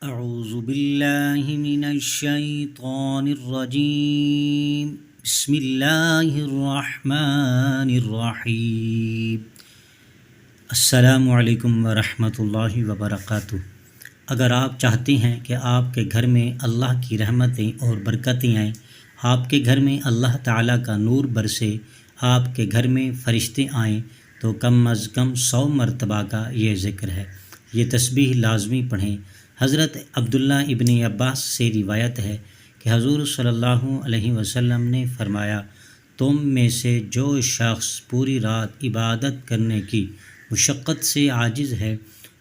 اعوذ باللہ من الشیطان الرجیم بسم اللہ الرحمن الرحیم۔ السلام علیکم ورحمۃ اللہ وبرکاتہ۔ اگر آپ چاہتے ہیں کہ آپ کے گھر میں اللہ کی رحمتیں اور برکتیں آئیں، آپ کے گھر میں اللہ تعالیٰ کا نور برسے، آپ کے گھر میں فرشتے آئیں، تو کم از کم 100 مرتبہ کا یہ ذکر ہے۔ یہ تسبیح لازمی پڑھیں۔ حضرت عبداللہ ابن عباس سے روایت ہے کہ حضور صلی اللہ علیہ وسلم نے فرمایا، تم میں سے جو شخص پوری رات عبادت کرنے کی مشقت سے عاجز ہے،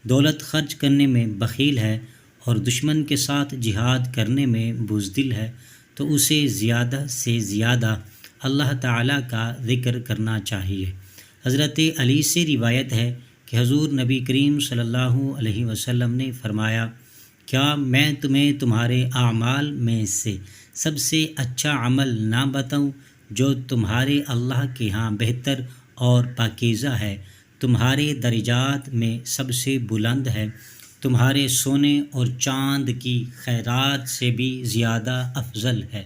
دولت خرچ کرنے میں بخیل ہے اور دشمن کے ساتھ جہاد کرنے میں بزدل ہے، تو اسے زیادہ سے زیادہ اللہ تعالیٰ کا ذکر کرنا چاہیے۔ حضرت علی سے روایت ہے کہ حضور نبی کریم صلی اللہ علیہ وسلم نے فرمایا، کیا میں تمہیں تمہارے اعمال میں سے سب سے اچھا عمل نہ بتاؤں جو تمہارے اللہ کے ہاں بہتر اور پاکیزہ ہے، تمہارے درجات میں سب سے بلند ہے، تمہارے سونے اور چاند کی خیرات سے بھی زیادہ افضل ہے،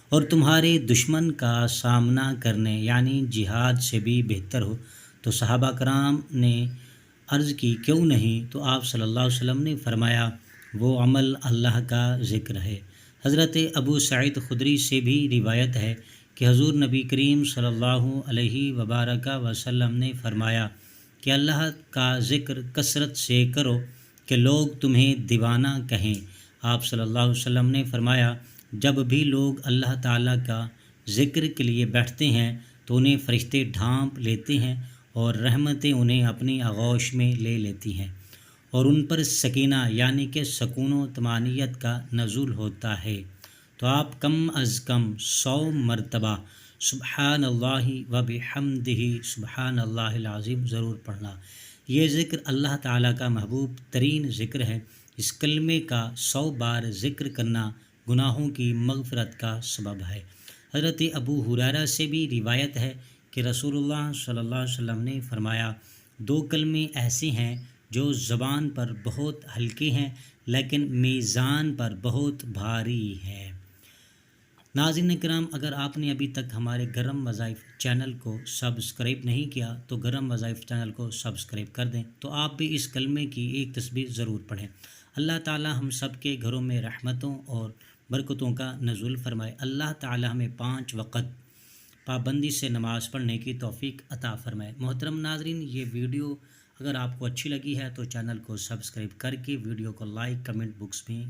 اور تمہارے دشمن کا سامنا کرنے یعنی جہاد سے بھی بہتر ہو؟ تو صحابہ کرام نے عرض کی، کیوں نہیں؟ تو آپ صلی اللہ علیہ وسلم نے فرمایا، وہ عمل اللہ کا ذکر ہے۔ حضرت ابو سعید خدری سے بھی روایت ہے کہ حضور نبی کریم صلی اللہ علیہ وبارک وسلم نے فرمایا کہ اللہ کا ذکر کثرت سے کرو کہ لوگ تمہیں دیوانہ کہیں۔ آپ صلی اللہ علیہ وسلم نے فرمایا، جب بھی لوگ اللہ تعالیٰ کا ذکر کے لیے بیٹھتے ہیں تو انہیں فرشتے ڈھانپ لیتے ہیں اور رحمتیں انہیں اپنی آغوش میں لے لیتی ہیں، اور ان پر سکینہ یعنی کہ سکون و طمانینت کا نزول ہوتا ہے۔ تو آپ کم از کم 100 مرتبہ سبحان اللہ و بحمدہ سبحان اللہ العظیم ضرور پڑھنا۔ یہ ذکر اللہ تعالیٰ کا محبوب ترین ذکر ہے۔ اس کلمے کا 100 بار ذکر کرنا گناہوں کی مغفرت کا سبب ہے۔ حضرت ابو ہریرہ سے بھی روایت ہے کہ رسول اللہ صلی اللہ علیہ وسلم نے فرمایا، 2 کلمے ایسے ہیں جو زبان پر بہت ہلکے ہیں لیکن میزان پر بہت بھاری ہے۔ ناظرین کرام، اگر آپ نے ابھی تک ہمارے گرم وظائف چینل کو سبسکرائب نہیں کیا تو گرم وظائف چینل کو سبسکرائب کر دیں، تو آپ بھی اس کلمے کی ایک تسبیح ضرور پڑھیں۔ اللہ تعالی ہم سب کے گھروں میں رحمتوں اور برکتوں کا نزول فرمائے۔ اللہ تعالی ہمیں 5 وقت پابندی سے نماز پڑھنے کی توفیق عطا فرمائے۔ محترم ناظرین، یہ ویڈیو اگر آپ کو اچھی لگی ہے تو چینل کو سبسکرائب کر کے ویڈیو کو لائک کمنٹ باکس میں